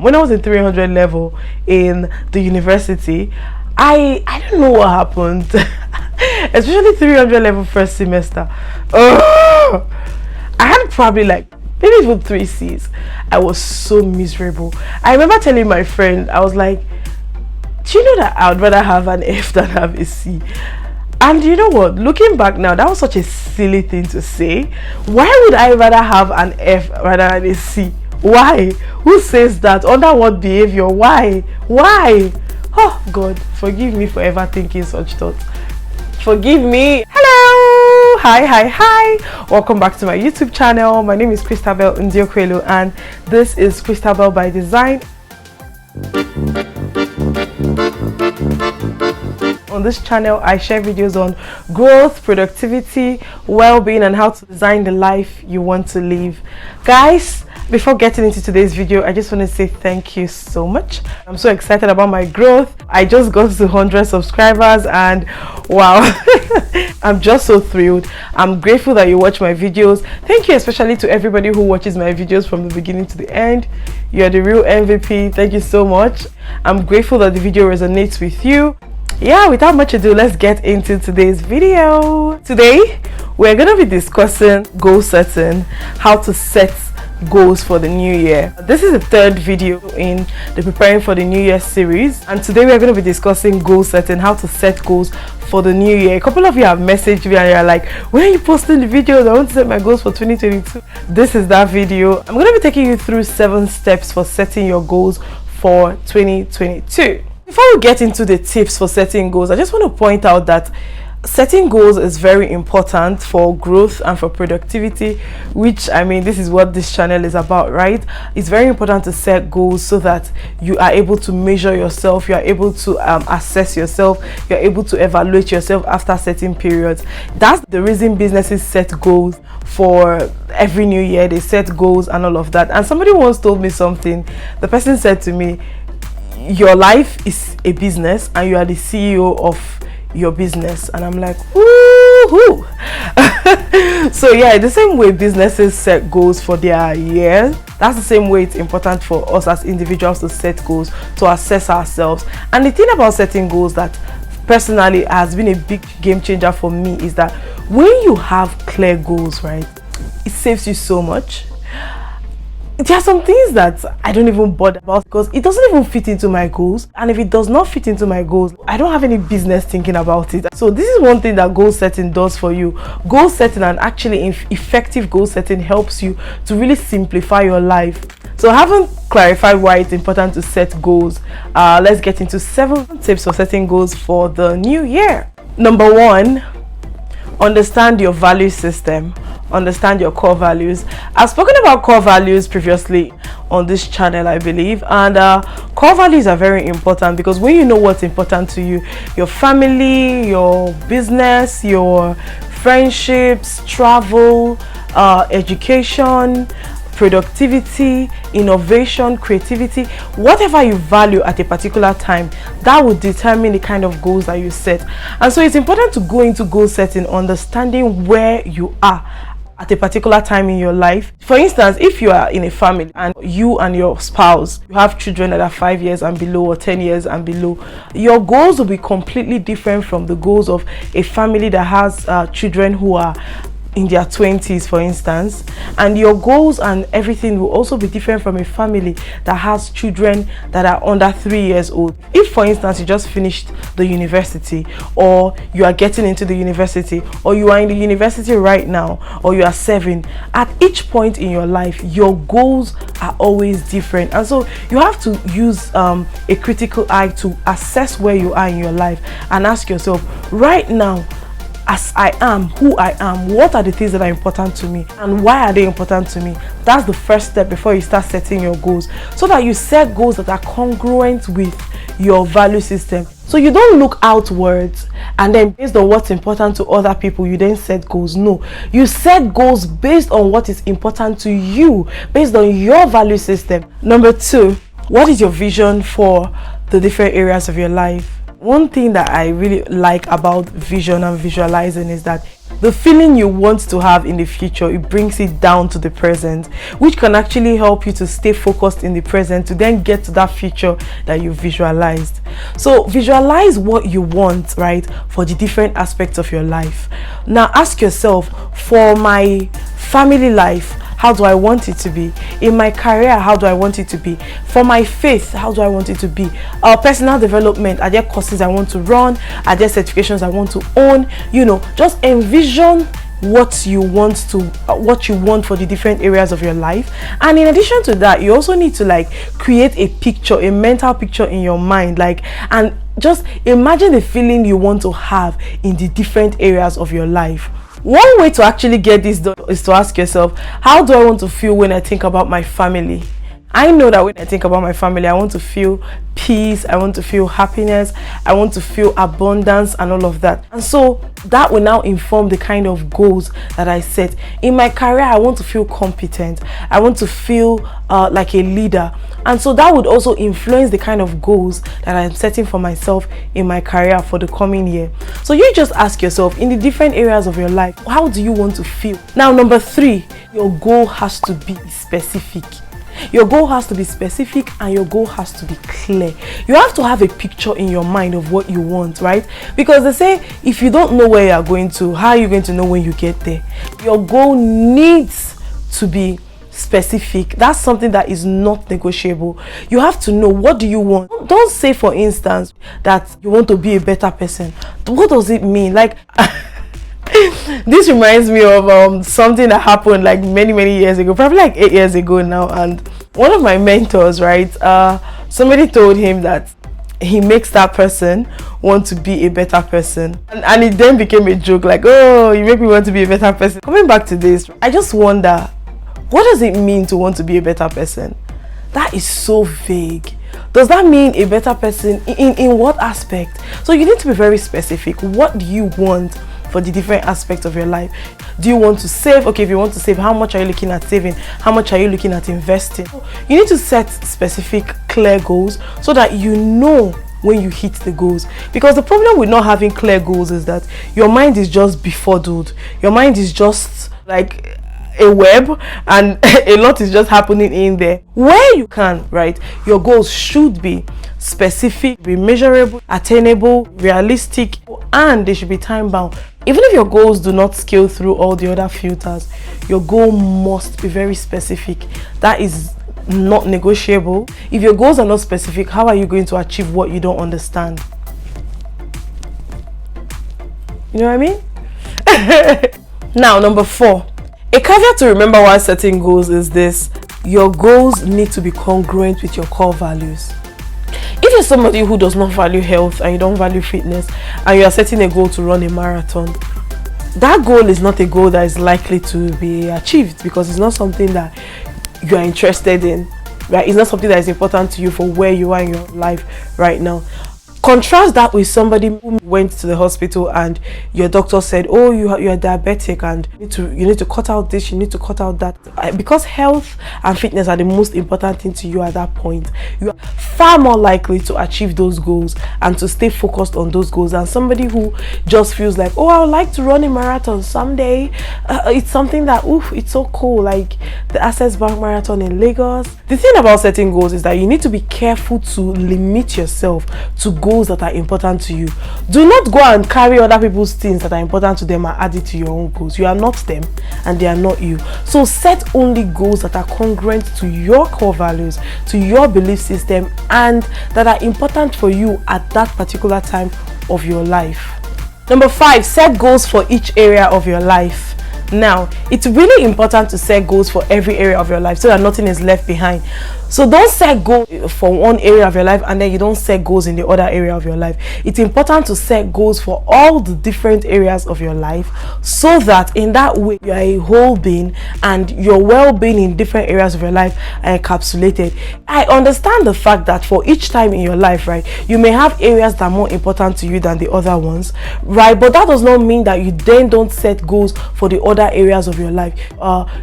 when I was in 300 level in the university, I don't know what happened. Especially 300 level first semester. I had probably like maybe even 3 C's. I was so miserable. I remember telling my friend, I was like, do you know that I would rather have an F than have a C? And you know what, looking back now, that was such a silly thing to say. Why would I rather have an F rather than a C? Why? Who says that? Under what behavior? Why? Oh God, forgive me for ever thinking such thoughts. Forgive me. Hello, hi, welcome back to my YouTube channel. My name is Christabel Ndeokwelu and this is Christabel by Design. On this channel, I share videos on growth, productivity, well-being, and how to design the life you want to live. Guys, before getting into today's video, I just want to say thank you so much. I'm so excited about my growth. I just got to 100 subscribers and wow, I'm just so thrilled. I'm grateful that you watch my videos. Thank you especially to everybody who watches my videos from the beginning to the end. You're the real MVP. Thank you so much. I'm grateful that the video resonates with you. Yeah, without much ado, let's get into today's video. Today we're going to be discussing goal setting, how to set goals for the new year. This is the third video in the Preparing for the New Year series, and today we're going to be discussing goal setting, how to set goals for the new year. A couple of you have messaged me and you're like, when are you posting the videos? I want to set my goals for 2022. This is that video. I'm going to be taking you through 7 steps for setting your goals for 2022. Before we get into the tips for setting goals, I just want to point out that setting goals is very important for growth and for productivity, which I mean, this is what this channel is about, right? It's very important to set goals so that you are able to measure yourself, you are able to assess yourself, you're able to evaluate yourself after certain periods. That's the reason businesses set goals for every new year. They set goals and all of that. And somebody once told me something. The person said to me, your life is a business and you are the CEO of your business. And I'm like, woohoo. So yeah, the same way businesses set goals for their year, that's the same way it's important for us as individuals to set goals, to assess ourselves. And the thing about setting goals that personally has been a big game changer for me is that when you have clear goals, right, it saves you so much. There are some things that I don't even bother about because it doesn't even fit into my goals, and if it does not fit into my goals, I don't have any business thinking about it. So this is one thing that goal setting does for you. Goal setting, and actually effective goal setting, helps you to really simplify your life. So having clarified why it's important to set goals, let's get into 7 tips for setting goals for the new year. Number 1, understand your value system. Understand your core values. I've spoken about core values previously on this channel, I believe, and core values are very important because when you know what's important to you, your family, your business, your friendships, travel, education, productivity, innovation, creativity, whatever you value at a particular time, that would determine the kind of goals that you set. And so it's important to go into goal setting understanding where you are at a particular time in your life. For instance, if you are in a family and you and your spouse, you have children that are 5 years and below or 10 years and below, your goals will be completely different from the goals of a family that has children who are in their 20s, for instance. And your goals and everything will also be different from a family that has children that are under 3 years old. If, for instance, you just finished the university, or you are getting into the university, or you are in the university right now, or you are serving, at each point in your life, your goals are always different. And so you have to use a critical eye to assess where you are in your life and ask yourself, right now, as I am, who I am, what are the things that are important to me and why are they important to me? That's the first step before you start setting your goals, so that you set goals that are congruent with your value system. So you don't look outwards and then based on what's important to other people, you then set goals. No, you set goals based on what is important to you, based on your value system. Number 2, what is your vision for the different areas of your life? One thing that I really like about vision and visualizing is that the feeling you want to have in the future, it brings it down to the present, which can actually help you to stay focused in the present to then get to that future that you visualized. So visualize what you want, right, for the different aspects of your life. Now ask yourself, for my family life, how do I want it to be? In my career, how do I want it to be? For my faith, how do I want it to be? Personal development, are there courses I want to run? Are there certifications I want to own? You know, just envision what you want for the different areas of your life. And in addition to that, you also need to like create a picture, a mental picture in your mind, like, and just imagine the feeling you want to have in the different areas of your life. One way to actually get this done is to ask yourself, how do I want to feel when I think about my family? I know that when I think about my family, I want to feel peace, I want to feel happiness, I want to feel abundance and all of that. And so that will now inform the kind of goals that I set. In my career, I want to feel competent, I want to feel like a leader. And so that would also influence the kind of goals that I'm setting for myself in my career for the coming year. So you just ask yourself, in the different areas of your life, how do you want to feel? Now, number 3, your goal has to be specific. Your goal has to be specific and your goal has to be clear. You have to have a picture in your mind of what you want, right? Because they say, if you don't know where you are going to, how are you going to know when you get there? Your goal needs to be specific. That's something that is not negotiable. You have to know, what do you want? Don't say, for instance, that you want to be a better person. What does it mean? Like this reminds me of something that happened like many years ago, probably like 8 years ago now. And one of my mentors, right, somebody told him that he makes that person want to be a better person, and it then became a joke, like, oh, you make me want to be a better person. Coming back to this, I just wonder, what does it mean to want to be a better person? That is so vague. Does that mean a better person in what aspect? So you need to be very specific. What do you want for the different aspects of your life? Do you want to save? Okay, if you want to save, how much are you looking at saving? How much are you looking at investing? You need to set specific, clear goals so that you know when you hit the goals. Because the problem with not having clear goals is that your mind is just befuddled. Your mind is just like a web, and a lot is just happening in there. Where you can, right, your goals should be specific, be measurable, attainable, realistic, and they should be time bound. Even if your goals do not scale through all the other filters, your goal must be very specific. That is not negotiable. If your goals are not specific, how are you going to achieve what you don't understand? You know what I mean? Now, number 4, a caveat to remember while setting goals is this: your goals need to be congruent with your core values. If you're somebody who does not value health and you don't value fitness, and you are setting a goal to run a marathon, that goal is not a goal that is likely to be achieved, because it's not something that you are interested in, right? It's not something that is important to you for where you are in your life right now. Contrast that with somebody who went to the hospital and your doctor said, oh, you are diabetic and you need to cut out this, you need to cut out that. Because health and fitness are the most important thing to you at that point, you are far more likely to achieve those goals and to stay focused on those goals than somebody who just feels like, oh, I would like to run a marathon someday. It's something that, it's so cool, like the Access Bank Marathon in Lagos. The thing about setting goals is that you need to be careful to limit yourself to goals that are important to you. Do not go and carry other people's things that are important to them and add it to your own goals. You are not them and they are not you. So set only goals that are congruent to your core values, to your belief system, and that are important for you at that particular time of your life. Number 5, set goals for each area of your life. Now, it's really important to set goals for every area of your life so that nothing is left behind. So don't set goals for one area of your life and then you don't set goals in the other area of your life. It's important to set goals for all the different areas of your life so that in that way you are a whole being and your well-being in different areas of your life are encapsulated. I understand the fact that for each time in your life, right, you may have areas that are more important to you than the other ones, right? But that does not mean that you then don't set goals for the other other areas of your life,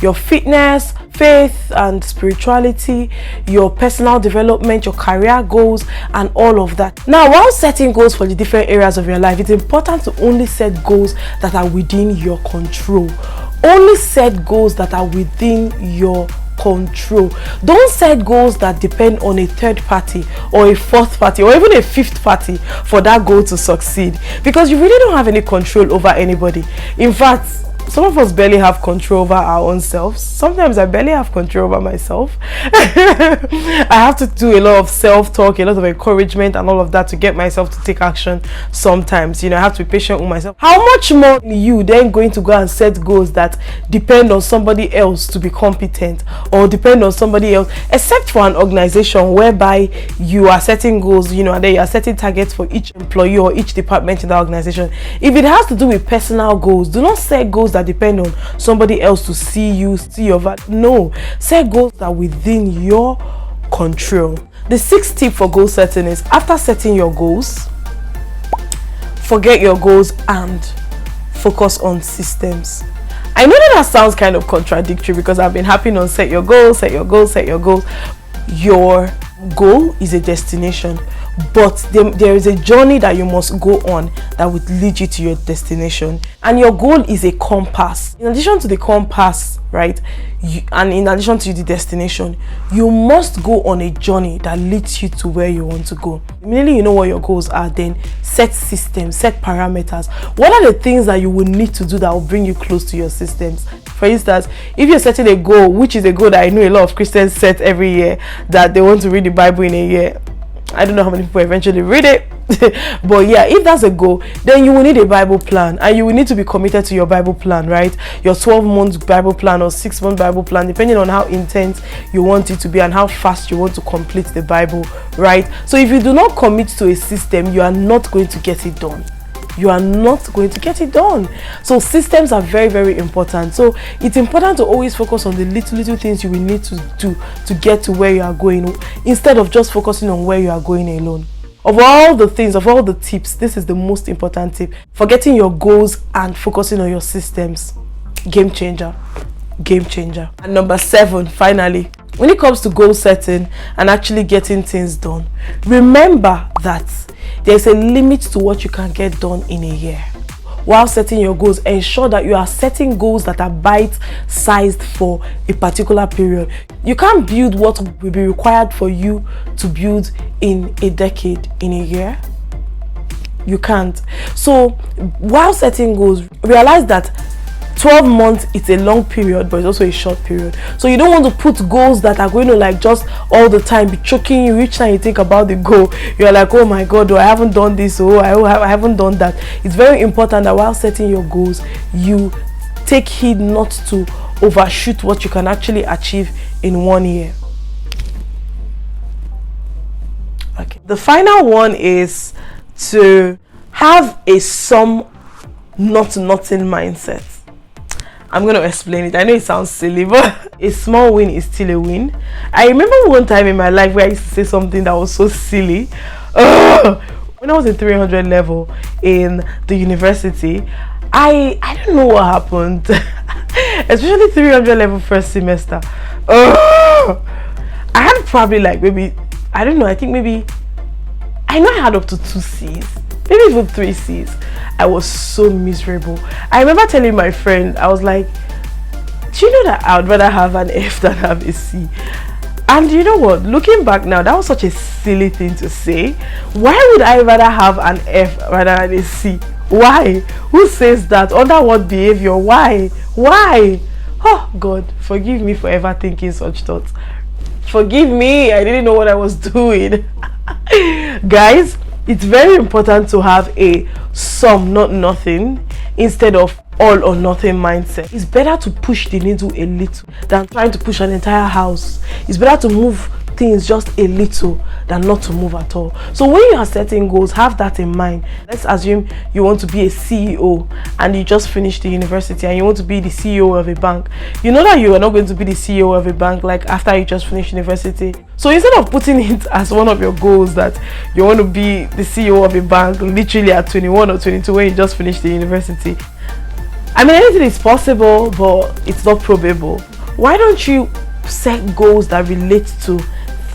your fitness, faith and spirituality, your personal development, your career goals, and all of that. Now, while setting goals for the different areas of your life, it's important to only set goals that are within your control. Only set goals that are within your control. Don't set goals that depend on a third party or a fourth party or even a fifth party for that goal to succeed, because you really don't have any control over anybody. In fact, some of us barely have control over our own selves. Sometimes I barely have control over myself. I have to do a lot of self-talk, a lot of encouragement and all of that to get myself to take action sometimes. You know, I have to be patient with myself. How much more are you then going to go and set goals that depend on somebody else to be competent, or depend on somebody else, except for an organization whereby you are setting goals, you know, and then you are setting targets for each employee or each department in the organization. If it has to do with personal goals, do not set goals that depend on somebody else to see you, see your value. No, set goals that are within your control. The sixth tip for goal setting is, after setting your goals, forget your goals and focus on systems. I know that sounds kind of contradictory, because I've been harping on set your goals, set your goals, set your goals. Your goal is a destination, but there is a journey that you must go on that would lead you to your destination, and your goal is a compass. In addition to the compass, right, and in addition to the destination, you must go on a journey that leads you to where you want to go. Immediately you know what your goals are, then set systems, set parameters. What are the things that you will need to do that will bring you close to your systems? For instance, if you're setting a goal, which is a goal that I know a lot of Christians set every year, that they want to read the Bible in a year. I don't know how many people eventually read it, but yeah, if that's a goal, then you will need a Bible plan, and you will need to be committed to your Bible plan, right? Your 12-month Bible plan or 6-month Bible plan, depending on how intense you want it to be and how fast you want to complete the Bible, right? So if you do not commit to a system, you are not going to get it done. You are not going to get it done. So systems are very, very important. So it's important to always focus on the little things you will need to do to get to where you are going, instead of just focusing on where you are going alone. Of all the things, of all the tips, this is the most important tip: forgetting your goals and focusing on your systems. Game changer. Game changer. And number 7, finally, when it comes to goal setting and actually getting things done, remember that there's a limit to what you can get done in a year. While setting your goals, ensure that you are setting goals that are bite-sized for a particular period. You can't build what will be required for you to build in a decade in a year. You can't. So while setting goals, realize that 12 months, it's a long period, but it's also a short period. So you don't want to put goals that are going to like just all the time be choking you. Each time you think about the goal, you're like, oh my god, I haven't done this, I haven't done that. It's very important that while setting your goals, you take heed not to overshoot what you can actually achieve in 1 year. Okay, the final one is to have a sum not nothing mindset. I'm going to explain it. I know it sounds silly, but a small win is still a win. I remember one time in my life where I used to say something that was so silly. When I was in 300 level in the university, I don't know what happened. Especially 300 level first semester. I had probably like maybe, I don't know, I think maybe, I know I had up to 2 C's. Maybe even 3 C's. I was so miserable. I remember telling my friend, I was like, do you know that I would rather have an F than have a C? And you know what? Looking back now, that was such a silly thing to say. Why would I rather have an F rather than a C? Why? Who says that? Under what behavior? Why? Why? Oh God, forgive me for ever thinking such thoughts. Forgive me, I didn't know what I was doing. Guys, it's very important to have a some not nothing instead of all or nothing mindset. It's better to push the needle a little than trying to push an entire house. It's better to move things just a little than not to move at all. So when you are setting goals, have that in mind. Let's assume you want to be a CEO and you just finished the university and you want to be the CEO of a bank. You know that you are not going to be the CEO of a bank like after you just finished university. So instead of putting it as one of your goals that you want to be the CEO of a bank literally at 21 or 22 when you just finished the university, I mean, anything is possible, but it's not probable. Why don't you set goals that relate to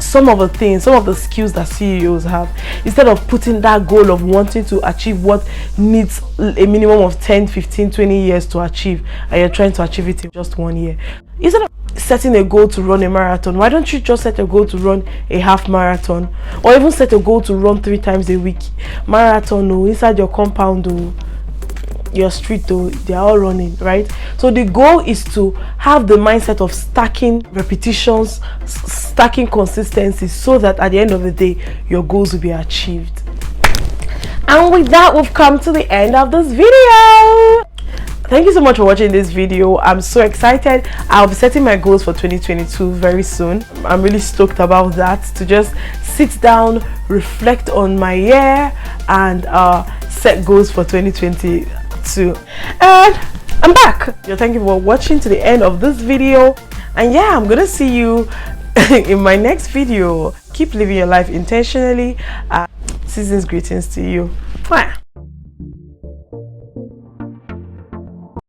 some of the things, some of the skills that CEOs have, instead of putting that goal of wanting to achieve what needs a minimum of 10, 15, 20 years to achieve, and you're trying to achieve it in just 1 year. Instead of setting a goal to run a marathon, why don't you just set a goal to run a half marathon, or even set a goal to run 3 times a week? Marathon, inside your compound, your street, they are all running, right? So the goal is to have the mindset of stacking repetitions, stacking consistency, so that at the end of the day your goals will be achieved. And with that, we've come to the end of this video. Thank you so much for watching this video. I'm so excited. I'll be setting my goals for 2022 very soon. I'm really stoked about that, to just sit down, reflect on my year, and set goals for 2022. And I'm back. Thank you for watching to the end of this video, and yeah, I'm gonna see you in my next video. Keep living your life intentionally. Season's greetings to you. Bye.